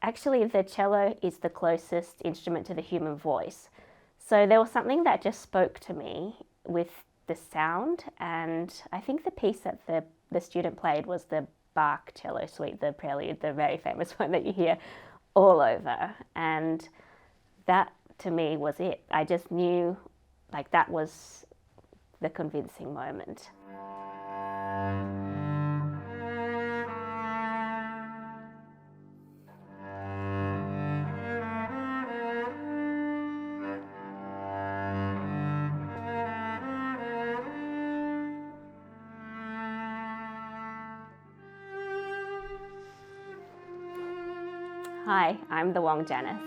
actually the cello is the closest instrument to the human voice. So there was something that just spoke to me with the sound, and I think the piece that the student played was the Bach cello suite, the prelude, the very famous one that you hear all over. And that to me was it. I just knew like that was the convincing moment. Hi, I'm the Wong Janice.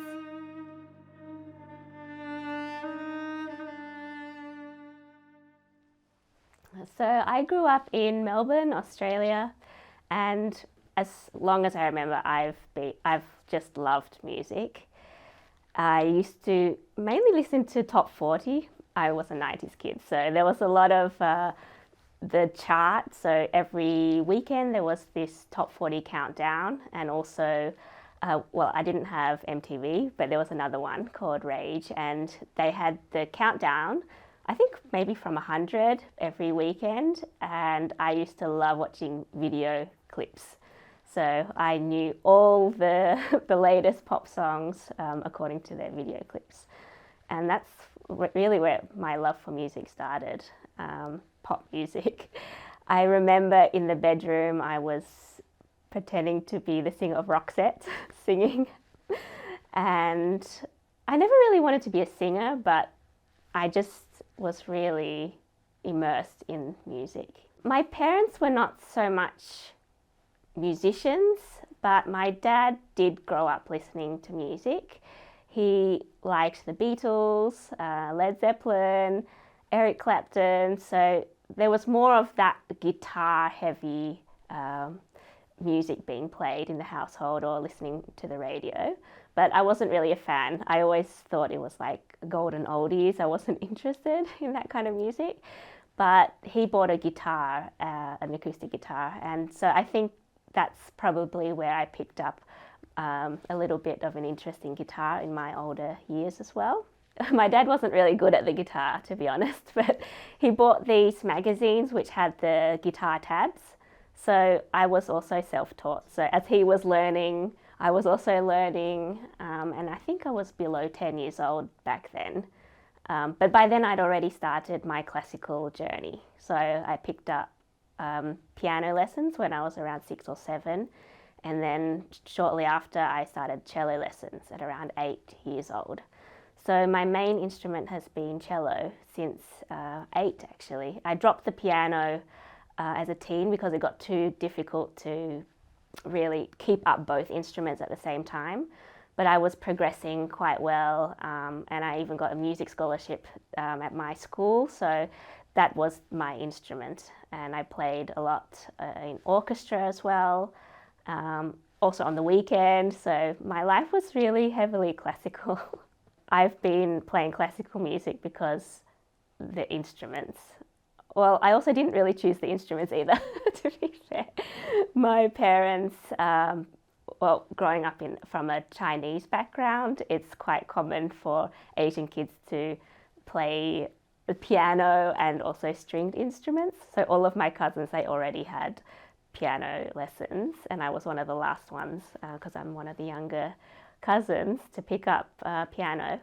So I grew up in Melbourne, Australia, and as long as I remember, I've just loved music. I used to mainly listen to top 40. I was a 90s kid, so there was a lot of the chart. So every weekend there was this top 40 countdown, and also well, I didn't have MTV, but there was another one called Rage, and they had the countdown, I think maybe from 100 every weekend, and I used to love watching video clips. So I knew all the latest pop songs according to their video clips. And that's really where my love for music started, pop music. I remember in the bedroom I was pretending to be the singer of Roxette, singing. And I never really wanted to be a singer, but I just was really immersed in music. My parents were not so much musicians, but my dad did grow up listening to music. He liked the Beatles, Led Zeppelin, Eric Clapton, so there was more of that guitar-heavy music being played in the household or listening to the radio. But I wasn't really a fan. I always thought it was like golden oldies. I wasn't interested in that kind of music. But he bought a guitar, an acoustic guitar. And so I think that's probably where I picked up a little bit of an interest in guitar in my older years as well. My dad wasn't really good at the guitar, to be honest, but he bought these magazines which had the guitar tabs. So I was also self-taught. So as he was learning, I was also learning, and I think I was below 10 years old back then. But by then I'd already started my classical journey. So I picked up piano lessons when I was around 6 or 7. And then shortly after I started cello lessons at around 8 years old. So my main instrument has been cello since 8 actually. I dropped the piano as a teen because it got too difficult to really keep up both instruments at the same time. But I was progressing quite well, and I even got a music scholarship at my school, so that was my instrument. And I played a lot in orchestra as well, also on the weekend, so my life was really heavily classical. I've been playing classical music because the instruments. Well, I also didn't really choose the instruments either, to be fair. My parents, well, growing up from a Chinese background, it's quite common for Asian kids to play the piano and also stringed instruments. So all of my cousins, they already had piano lessons, and I was one of the last ones because I'm one of the younger cousins to pick up piano.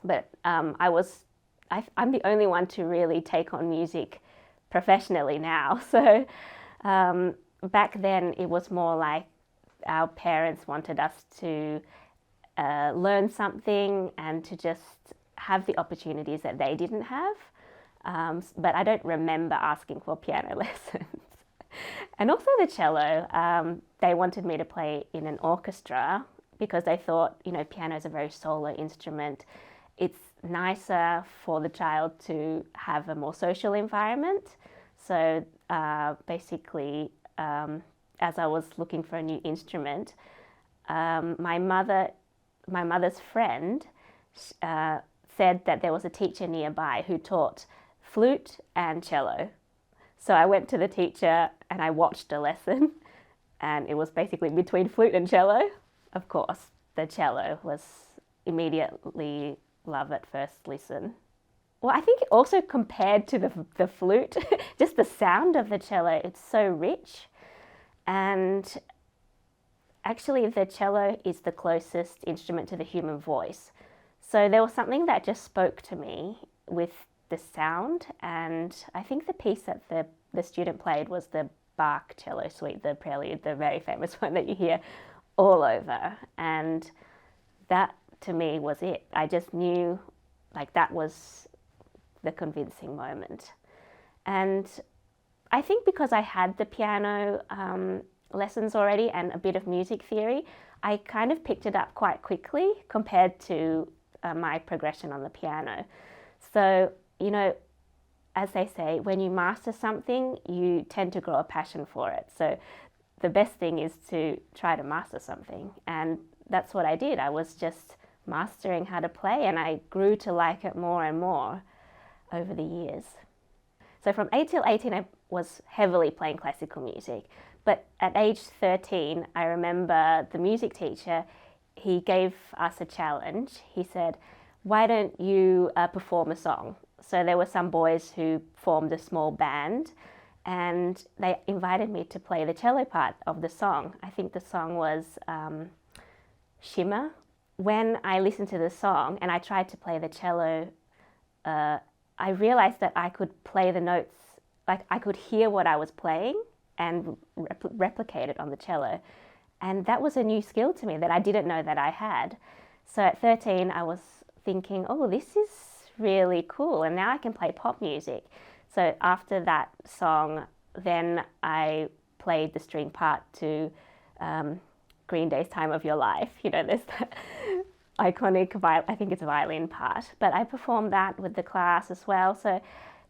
But I'm the only one to really take on music professionally now. So back then it was more like our parents wanted us to learn something and to just have the opportunities that they didn't have. But I don't remember asking for piano lessons. And also the cello, they wanted me to play in an orchestra because they thought, piano is a very solo instrument. It's nicer for the child to have a more social environment. So basically, as I was looking for a new instrument, my mother's friend said that there was a teacher nearby who taught flute and cello. So I went to the teacher and I watched a lesson, and it was basically between flute and cello. of course, the cello was immediately love at first listen. Well, I think also compared to the flute, just the sound of the cello, it's so rich. And actually, the cello is the closest instrument to the human voice. So there was something that just spoke to me with the sound. And I think the piece that the student played was the Bach cello suite, the prelude, the very famous one that you hear all over. And that to me was it. I just knew like that was the convincing moment. And I think because I had the piano lessons already and a bit of music theory, I kind of picked it up quite quickly compared to my progression on the piano. So, you know, as they say, when you master something, you tend to grow a passion for it. So the best thing is to try to master something. And that's what I did. I was just mastering how to play, and I grew to like it more and more over the years. So from 8 till 18, I was heavily playing classical music. But at age 13, I remember the music teacher, he gave us a challenge. He said, why don't you perform a song? So there were some boys who formed a small band, and they invited me to play the cello part of the song. I think the song was Shimmer. When I listened to the song and I tried to play the cello, I realized that I could play the notes, like I could hear what I was playing and replicate it on the cello. And that was a new skill to me that I didn't know that I had. So at 13, I was thinking, oh, this is really cool. And now I can play pop music. So after that song, then I played the string part to Green Day's Time of Your Life. You know, there's that iconic, I think it's a violin part. But I performed that with the class as well. So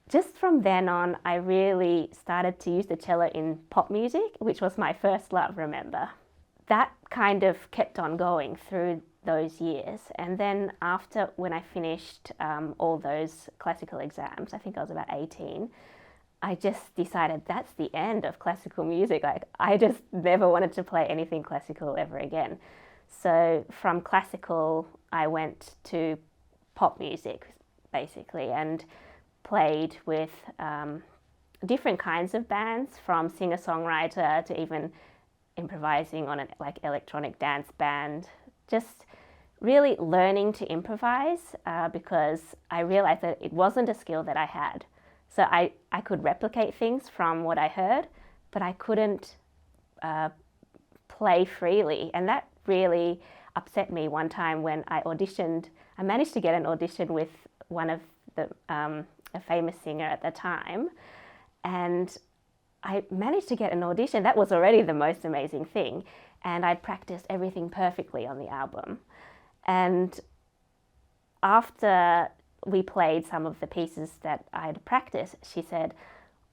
just from then on, I really started to use the cello in pop music, which was my first love, remember. That kind of kept on going through those years. And then after, when I finished all those classical exams, I think I was about 18, I just decided that's the end of classical music. Like, I just never wanted to play anything classical ever again. So from classical, I went to pop music, basically, and played with different kinds of bands, from singer-songwriter to even improvising on an electronic dance band. Just really learning to improvise because I realized that it wasn't a skill that I had. So I could replicate things from what I heard, but I couldn't play freely. And that really upset me one time when I auditioned. I managed to get an audition with one of a famous singer at the time, and I managed to get an audition. That was already the most amazing thing. And I'd practiced everything perfectly on the album. And after we played some of the pieces that I'd practiced, she said,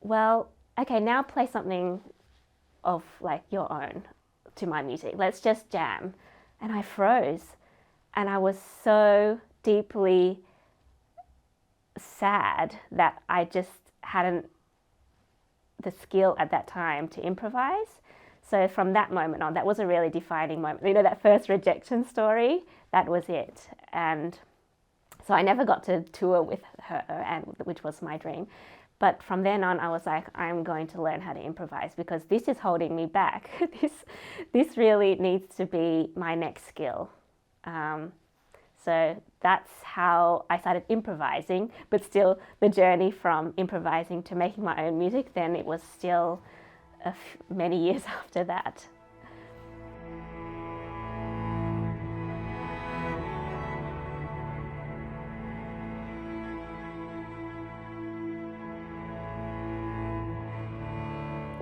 well, okay, now play something of like your own to my music. Let's just jam. And I froze. And I was so deeply sad that I just hadn't the skill at that time to improvise. So from that moment on, that was a really defining moment. You know, that first rejection story, that was it. And so I never got to tour with her, and which was my dream. But from then on, I was like, I'm going to learn how to improvise because this is holding me back. This really needs to be my next skill. So that's how I started improvising, but still the journey from improvising to making my own music, then it was still many years after that.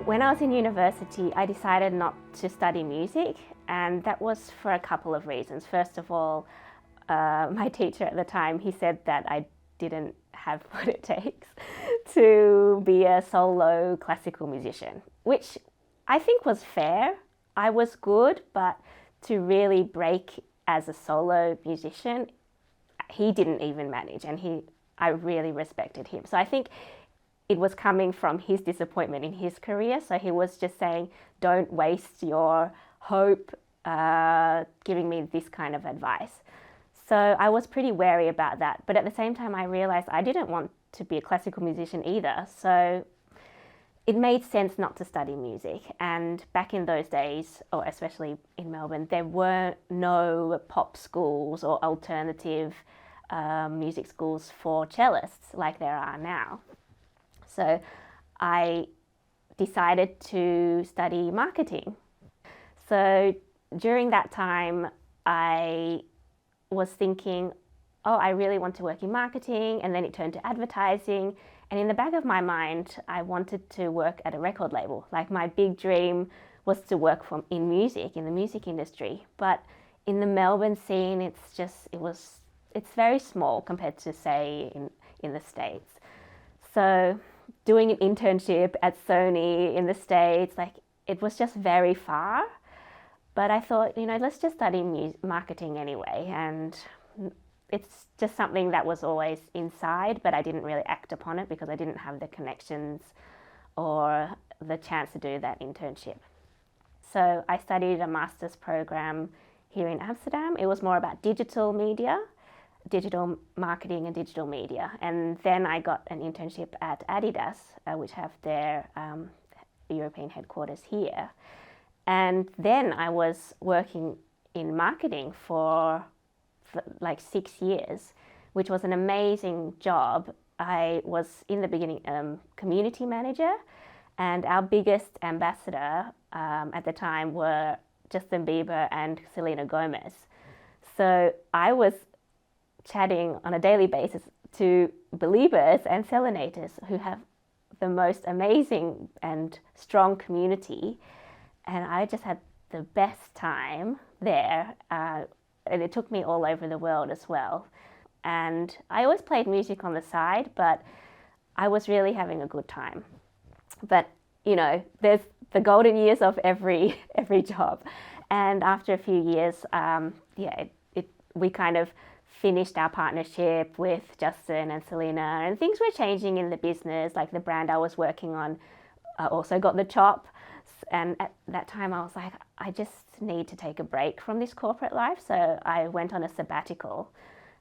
When I was in university, I decided not to study music, and that was for a couple of reasons. First of all, my teacher at the time, he said that I didn't have what it takes to be a solo classical musician, which I think was fair. I was good, but to really break as a solo musician, he didn't even manage, and I really respected him. So I think it was coming from his disappointment in his career. So he was just saying, don't waste your hope giving me this kind of advice. So I was pretty wary about that. But at the same time, I realized I didn't want to be a classical musician either. So it made sense not to study music. And back in those days, or especially in Melbourne, there were no pop schools or alternative music schools for cellists like there are now. So I decided to study marketing. So during that time, I was thinking, oh, I really want to work in marketing, and then it turned to advertising. And in the back of my mind, I wanted to work at a record label. Like my big dream was to work in music, in the music industry. But in the Melbourne scene, it's very small compared to, say, in the States. So doing an internship at Sony in the States, like it was just very far. But I thought, let's just study marketing anyway. And it's just something that was always inside, but I didn't really act upon it because I didn't have the connections or the chance to do that internship. So I studied a master's program here in Amsterdam. It was more about digital media, digital marketing and digital media. And then I got an internship at Adidas, which have their European headquarters here. And then I was working in marketing for like 6 years, which was an amazing job. I was in the beginning community manager, and our biggest ambassador at the time were Justin Bieber and Selena Gomez. So I was chatting on a daily basis to Believers and Selenators who have the most amazing and strong community. And I just had the best time there. And it took me all over the world as well. And I always played music on the side, but I was really having a good time. But, there's the golden years of every job. And after a few years, we kind of finished our partnership with Justin and Selena, and things were changing in the business. Like the brand I was working on also got the chop. And at that time I was like, I just need to take a break from this corporate life. So I went on a sabbatical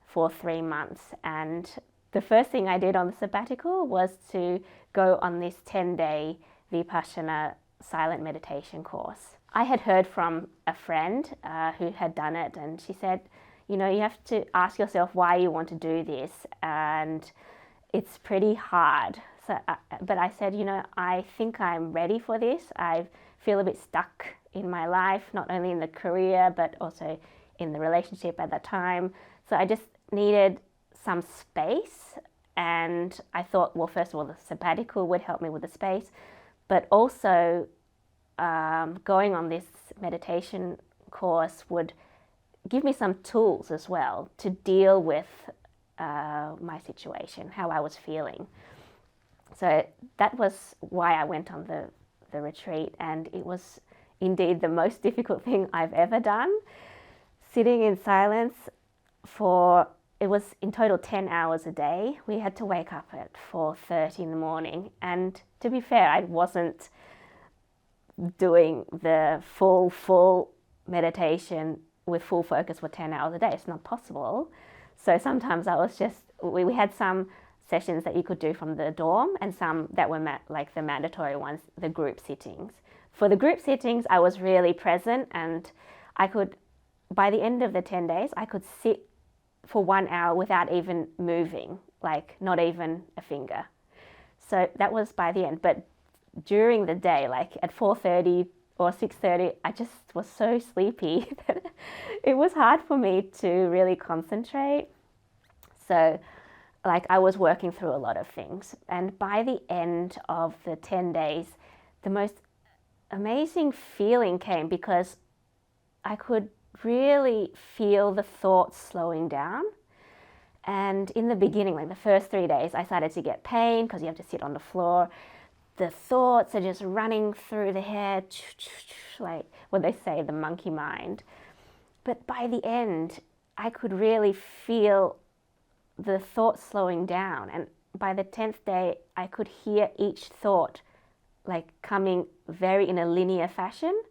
for 3 months. And the first thing I did on the sabbatical was to go on this 10-day Vipassana silent meditation course. I had heard from a friend who had done it, and she said, you have to ask yourself why you want to do this, and it's pretty hard. So, but I said, I think I'm ready for this. I feel a bit stuck in my life, not only in the career, but also in the relationship at that time. So I just needed some space. And I thought, well, first of all, the sabbatical would help me with the space, but also going on this meditation course would give me some tools as well to deal with my situation, how I was feeling. So that was why I went on the retreat, and it was indeed the most difficult thing I've ever done. Sitting in silence it was in total 10 hours a day. We had to wake up at 4:30 in the morning, and to be fair, I wasn't doing the full meditation with full focus for 10 hours a day. It's not possible. So sometimes I was we had some sessions that you could do from the dorm, and some that were like the mandatory ones, the group sittings. For the group sittings, I was really present, and by the end of the 10 days, I could sit for 1 hour without even moving, like not even a finger. So that was by the end. But during the day, like at 4:30 or 6:30, I just was so sleepy that it was hard for me to really concentrate. So like I was working through a lot of things. And by the end of the 10 days, the most amazing feeling came because I could really feel the thoughts slowing down. And in the beginning, like the first 3 days, I started to get pain because you have to sit on the floor. The thoughts are just running through the head, like what they say, the monkey mind. But by the end, I could really feel the thoughts slowing down. And by the 10th day, I could hear each thought like coming very in a linear fashion,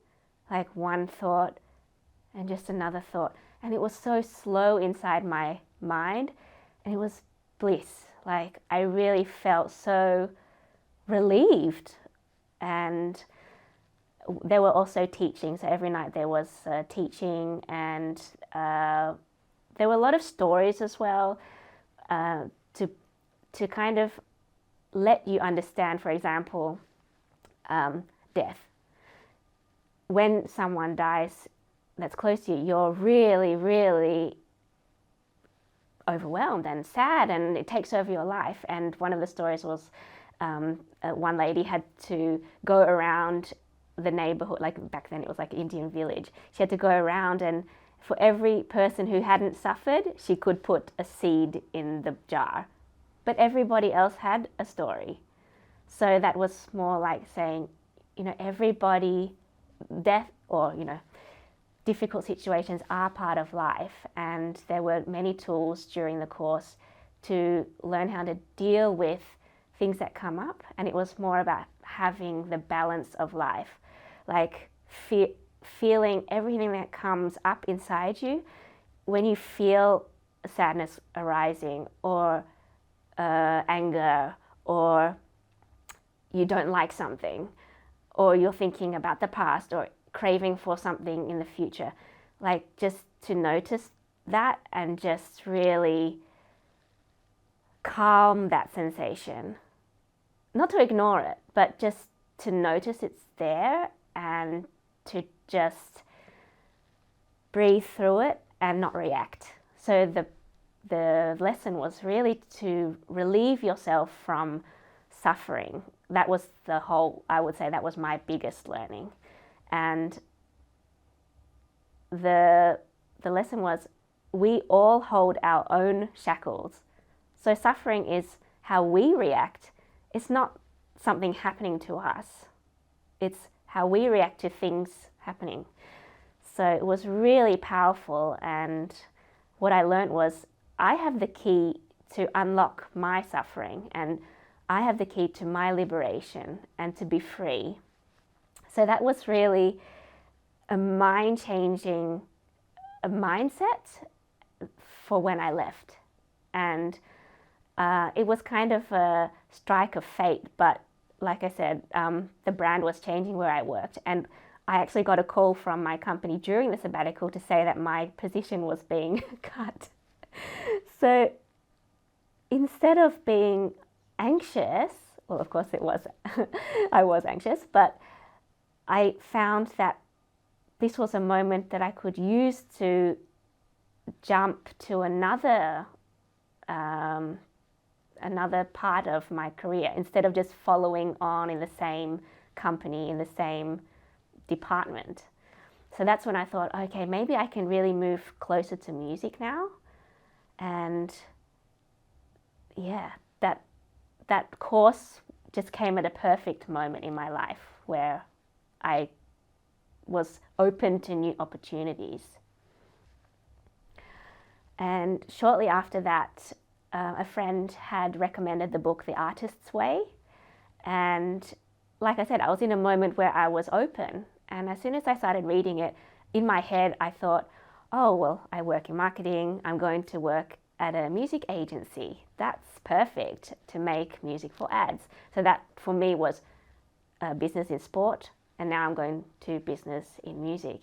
like one thought, and just another thought. And it was so slow inside my mind, and it was bliss. Like, I really felt so relieved. And there were also teaching, so every night there was teaching, and there were a lot of stories as well, to kind of let you understand, for example, death. When someone dies that's close to you, you're really, really overwhelmed and sad, and it takes over your life. And one of the stories was one lady had to go around the neighborhood, like back then it was like an Indian village. She had to go around, and for every person who hadn't suffered, she could put a seed in the jar. But everybody else had a story. So that was more like saying, everybody, death or, difficult situations are part of life. And there were many tools during the course to learn how to deal with things that come up. And it was more about having the balance of life, like feeling everything that comes up inside you. When you feel sadness arising, or anger, or you don't like something, or you're thinking about the past, or craving for something in the future, like just to notice that and just really calm that sensation. Not to ignore it, but just to notice it's there and to just breathe through it and not react. So the lesson was really to relieve yourself from suffering. That was I would say that was my biggest learning. And the lesson was, we all hold our own shackles. So suffering is how we react. It's not something happening to us. It's how we react to things happening. So it was really powerful. And what I learned was, I have the key to unlock my suffering, and I have the key to my liberation and to be free. So that was really a mind-changing mindset for when I left. And it was kind of a strike of fate, but like I said, the brand was changing where I worked, and I actually got a call from my company during the sabbatical to say that my position was being cut. So instead of being anxious, well, of course it was, I was anxious, but I found that this was a moment that I could use to jump to another part of my career, instead of just following on in the same company, in the same department. So that's when I thought, okay, maybe I can really move closer to music now. And yeah, that course just came at a perfect moment in my life where I was open to new opportunities. And shortly after that, a friend had recommended the book The Artist's Way. And like I said, I was in a moment where I was open. And as soon as I started reading it, in my head, I thought, oh, well, I work in marketing. I'm going to work at a music agency. That's perfect to make music for ads. So that for me was business in sport, and now I'm going to business in music.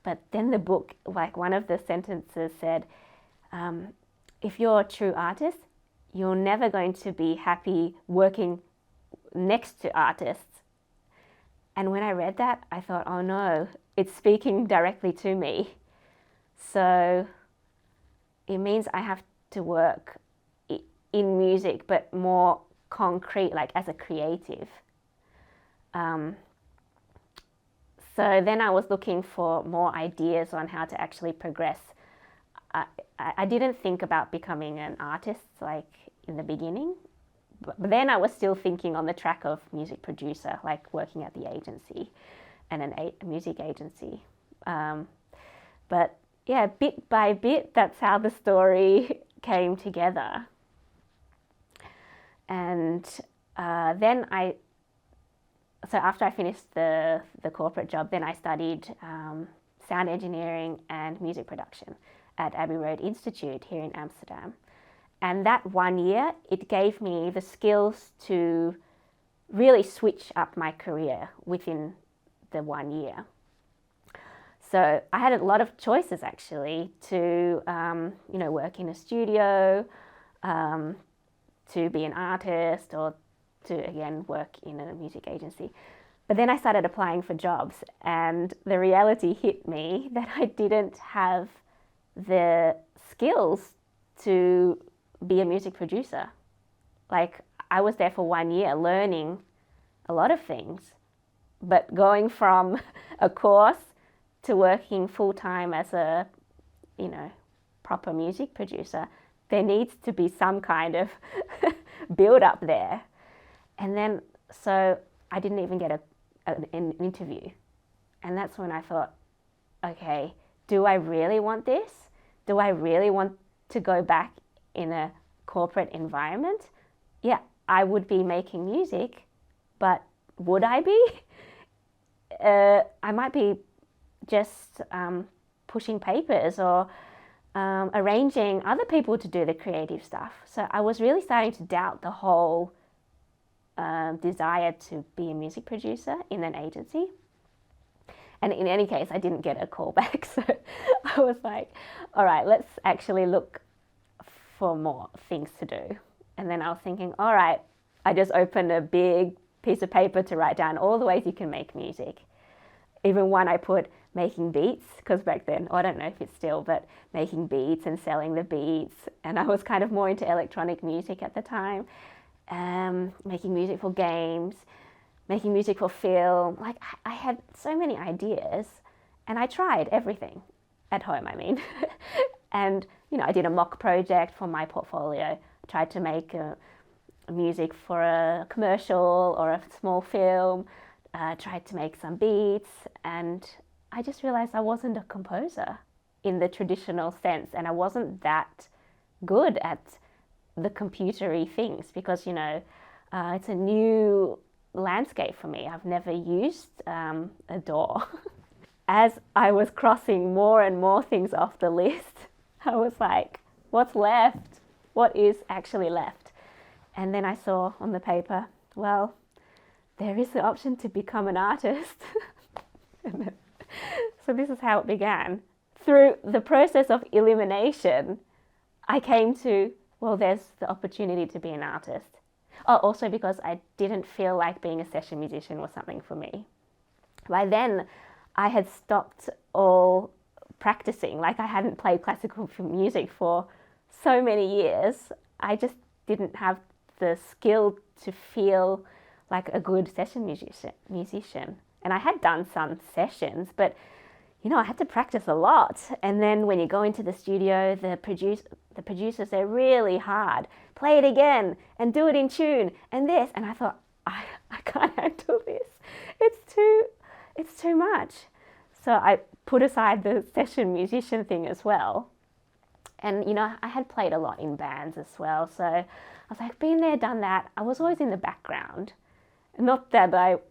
But then the book, like one of the sentences said, if you're a true artist, you're never going to be happy working next to artists. And when I read that, I thought, oh no, it's speaking directly to me. So it means I have to work in music, but more concrete, like as a creative. So then I was looking for more ideas on how to actually progress. I didn't think about becoming an artist like in the beginning, but then I was still thinking on the track of music producer, like working at the agency and a music agency. But yeah, bit by bit, that's how the story came together. And so after I finished the corporate job, then I studied sound engineering and music production at Abbey Road Institute here in Amsterdam. And that 1 year, it gave me the skills to really switch up my career within the 1 year. So I had a lot of choices actually to, work in a studio, to be an artist, or to, again, work in a music agency. But then I started applying for jobs, and the reality hit me that I didn't have the skills to be a music producer. Like, I was there for 1 year learning a lot of things, but going from a course to working full-time as a, proper music producer, there needs to be some kind of build up there. And then, so I didn't even get an interview. And that's when I thought, okay, do I really want this? Do I really want to go back in a corporate environment? Yeah, I would be making music, but would I be? I might be just pushing papers or arranging other people to do the creative stuff. So I was really starting to doubt the whole desire to be a music producer in an agency. And in any case, I didn't get a call back. So I was like, all right, let's actually look for more things to do. And then I was thinking, all right, I just opened a big piece of paper to write down all the ways you can make music. Even one I put making beats, because back then, I don't know if it's still, but making beats and selling the beats. And I was kind of more into electronic music at the time, making music for games, making music for film. Like, I had so many ideas, and I tried everything at home, I mean. And, I did a mock project for my portfolio. I tried to make music for a commercial or a small film, tried to make some beats, and I just realized I wasn't a composer in the traditional sense, and I wasn't that good at the computery things because, it's a new landscape for me. I've never used a DAW. As I was crossing more and more things off the list, I was like, what's left? What is actually left? And then I saw on the paper, well, there is the option to become an artist. So this is how it began. Through the process of elimination, I came to, well, there's the opportunity to be an artist. Oh, also because I didn't feel like being a session musician was something for me. By then, I had stopped all practicing. Like, I hadn't played classical music for so many years. I just didn't have the skill to feel like a good session musician. And I had done some sessions, but I had to practice a lot. And then when you go into the studio, the producers, they're really hard. Play it again and do it in tune and this. And I thought, I can't handle this. It's too much. So I put aside the session musician thing as well. And, I had played a lot in bands as well. So I was like, been there, done that. I was always in the background. Not that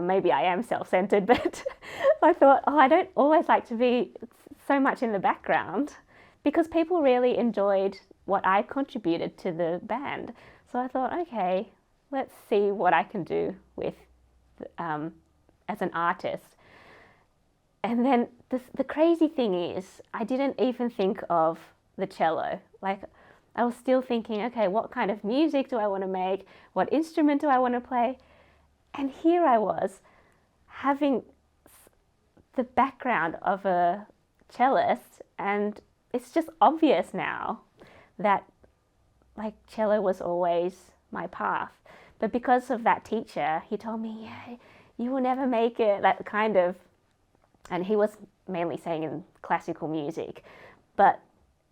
maybe I am self-centered, but I thought, I don't always like to be so much in the background because people really enjoyed what I contributed to the band. So I thought, okay, let's see what I can do with as an artist. And then the crazy thing is, I didn't even think of the cello. Like, I was still thinking, okay, what kind of music do I want to make? What instrument do I want to play? And here I was, having the background of a cellist, and it's just obvious now that, like, cello was always my path. But because of that teacher, he told me, yeah, you will never make it, that kind of, and he was mainly saying in classical music, but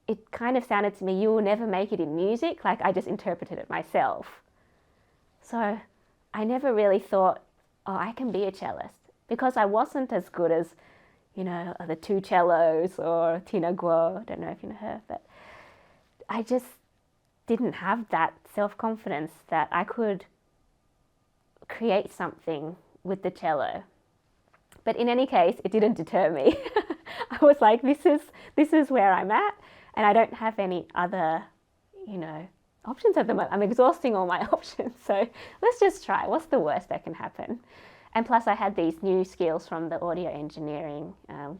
it kind of sounded to me, you will never make it in music, like I just interpreted it myself. So I never really thought, I can be a cellist, because I wasn't as good as, the two cellos or Tina Guo, I don't know if you know her, but I just didn't have that self-confidence that I could create something with the cello. But in any case, it didn't deter me. I was like, this is where I'm at, and I don't have any other, options at the moment. I'm exhausting all my options, so let's just try. What's the worst that can happen? And plus, I had these new skills from the audio engineering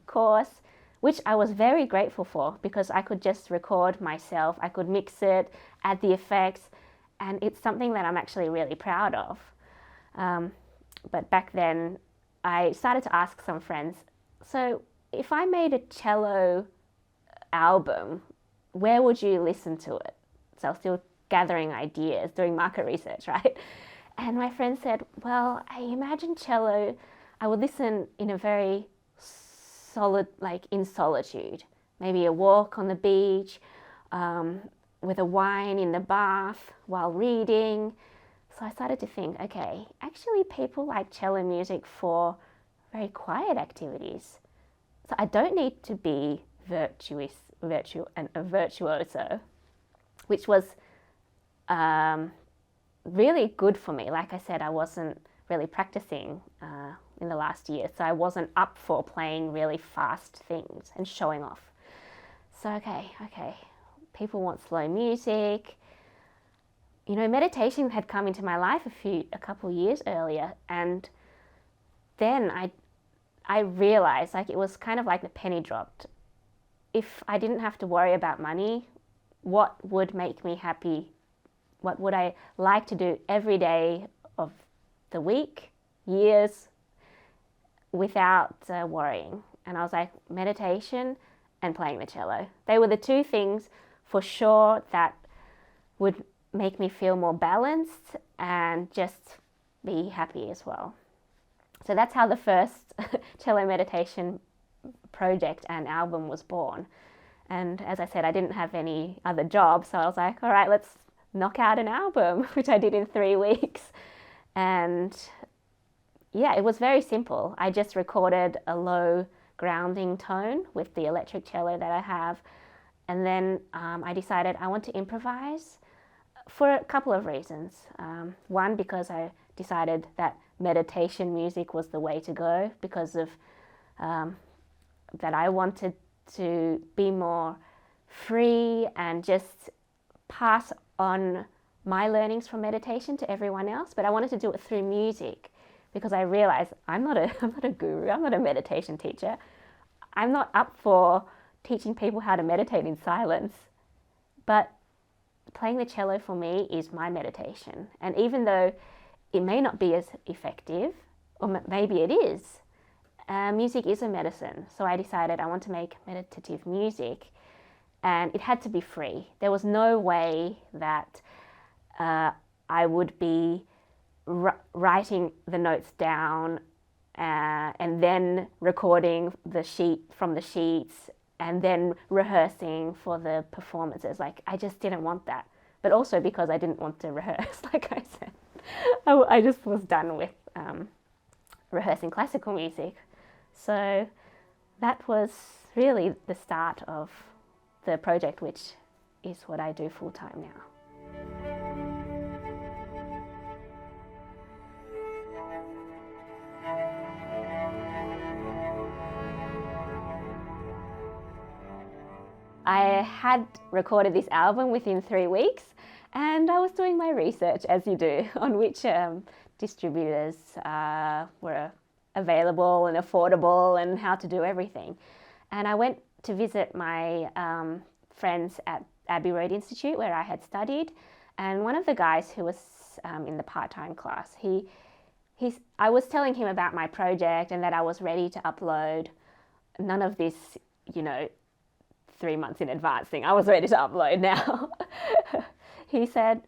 course, which I was very grateful for, because I could just record myself, I could mix it, add the effects, and it's something that I'm actually really proud of. But back then, I started to ask some friends, so if I made a cello album, where would you listen to it? So I was still gathering ideas, doing market research, right? And my friend said, well, I imagine cello, I would listen in a very solid, like in solitude, maybe a walk on the beach, with a wine in the bath while reading. So I started to think, okay, actually people like cello music for very quiet activities. So I don't need to be a virtuoso, which was really good for me. Like I said, I wasn't really practicing in the last year, so I wasn't up for playing really fast things and showing off. So okay, people want slow music. Meditation had come into my life a couple years earlier, and then I realized, like, it was kind of like the penny dropped. If I didn't have to worry about money, what would make me happy? What would I like to do every day of the week, years, without worrying? And I was like, meditation and playing the cello. They were the two things for sure that would make me feel more balanced and just be happy as well. So that's how the first cello meditation project and album was born. And as I said, I didn't have any other job, so I was like, all right, let's knock out an album, which I did in 3 weeks. And yeah, it was very simple. I just recorded a low grounding tone with the electric cello that I have. And then I decided I want to improvise for a couple of reasons. One, because I decided that meditation music was the way to go, because of that I wanted to be more free and just pass on my learnings from meditation to everyone else. But I wanted to do it through music, because I realized I'm not a guru, I'm not a meditation teacher. I'm not up for teaching people how to meditate in silence. But playing the cello for me is my meditation. And even though it may not be as effective, or maybe it is, music is a medicine. So I decided I want to make meditative music, and it had to be free. There was no way that I would be writing the notes down and then recording the sheets and then rehearsing for the performances. Like, I just didn't want that. But also because I didn't want to rehearse, like I said. I just was done with rehearsing classical music. So that was really the start of the project, which is what I do full time now. I had recorded this album within 3 weeks, and I was doing my research, as you do, on which distributors were available and affordable and how to do everything. And I went to visit my friends at Abbey Road Institute, where I had studied, and one of the guys who was in the part-time class, I was telling him about my project and that I was ready to upload. None of this, 3 months in advance thing. I was ready to upload now. He said,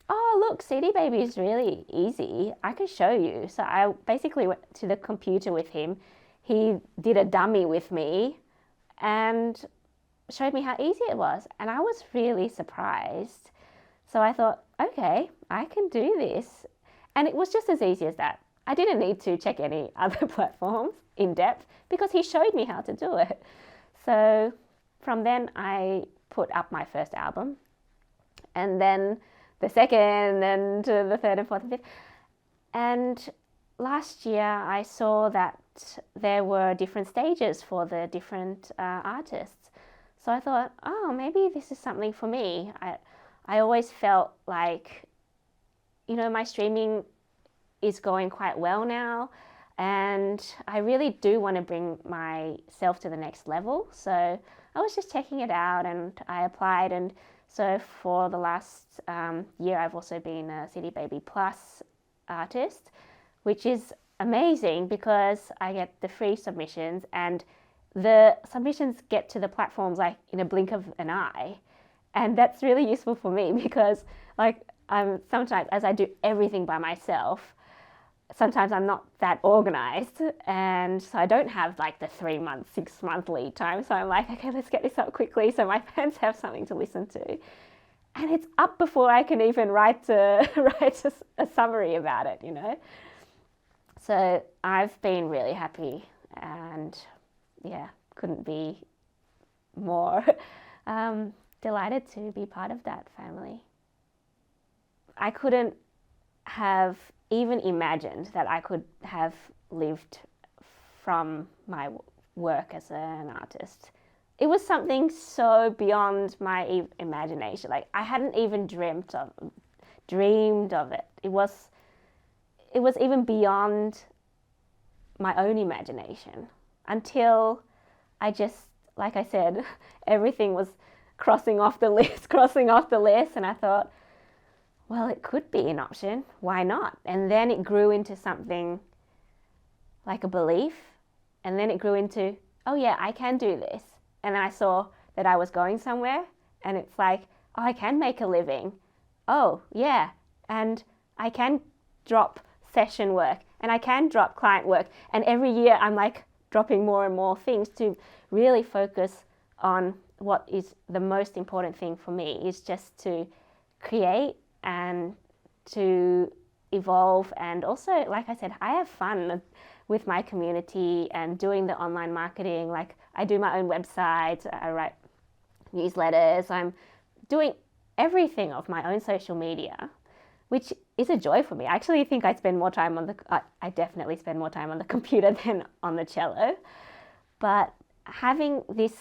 oh, look, CD Baby is really easy. I can show you. So I basically went to the computer with him. He did a dummy with me and showed me how easy it was. And I was really surprised. So I thought, okay, I can do this. And it was just as easy as that. I didn't need to check any other platforms in depth because he showed me how to do it. So from then I put up my first album, and then the second, and to the third and fourth and fifth. And last year I saw that that there were different stages for the different artists. So I thought, oh, maybe this is something for me. I always felt like, you know, my streaming is going quite well now, and I really do want to bring myself to the next level. So I was just checking it out, and I applied. And so for the last year, I've also been a City Baby Plus artist, which is amazing because I get the free submissions, and the submissions get to the platforms like in a blink of an eye. And that's really useful for me because like sometimes, as I do everything by myself, sometimes I'm not that organized, and so I don't have like the 3 month, 6 month lead time. So I'm like, okay, let's get this up quickly so my fans have something to listen to. And it's up before I can even write a summary about it, you know. So I've been really happy, and yeah, couldn't be more delighted to be part of that family. I couldn't have even imagined that I could have lived from my work as an artist. It was something so beyond my imagination. Like I hadn't even dreamed of it. It was even beyond my own imagination until I just, like I said, everything was crossing off the list, and I thought, well, it could be an option. Why not? And then it grew into something like a belief, and then it grew into, oh yeah, I can do this. And then I saw that I was going somewhere, and it's like, oh, I can make a living. Oh yeah, and I can drop session work, and I can drop client work. And every year I'm like dropping more and more things to really focus on what is the most important thing for me, is just to create and to evolve. And also, like I said, I have fun with my community and doing the online marketing. Like I do my own website, I write newsletters, I'm doing everything of my own social media, which is a joy for me. I actually think I spend more time I definitely spend more time on the computer than on the cello. But having this,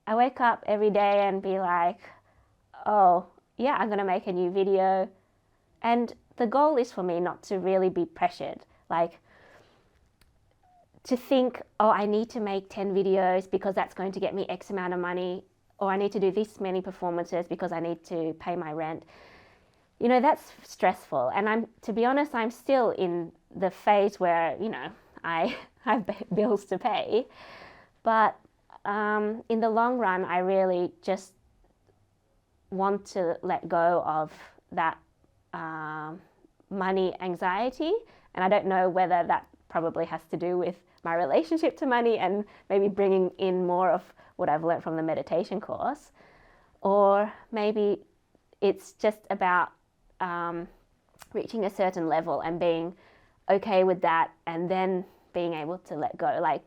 I wake up every day and be like, oh yeah, I'm going to make a new video. And the goal is for me not to really be pressured, like to think, oh, I need to make 10 videos because that's going to get me X amount of money, or I need to do this many performances because I need to pay my rent. You know, that's stressful. And to be honest, I'm still in the phase where, you know, I have bills to pay. But in the long run, I really just want to let go of that money anxiety. And I don't know whether that probably has to do with my relationship to money and maybe bringing in more of what I've learned from the meditation course, or maybe it's just about reaching a certain level and being okay with that, and then being able to let go, like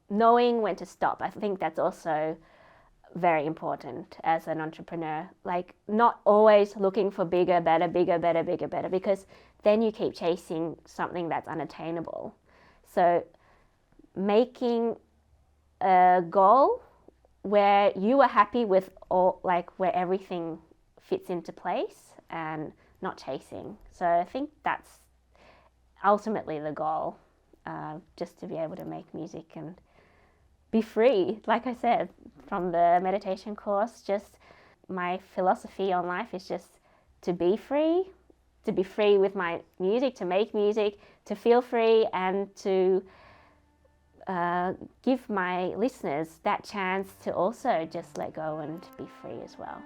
knowing when to stop. I think that's also very important as an entrepreneur, like not always looking for bigger, better, because then you keep chasing something that's unattainable. So making a goal where you are happy with all, like where everything fits into place, and not chasing. So I think that's ultimately the goal, just to be able to make music and be free. Like I said, from the meditation course, just my philosophy on life is just to be free with my music, to make music, to feel free, and to give my listeners that chance to also just let go and be free as well.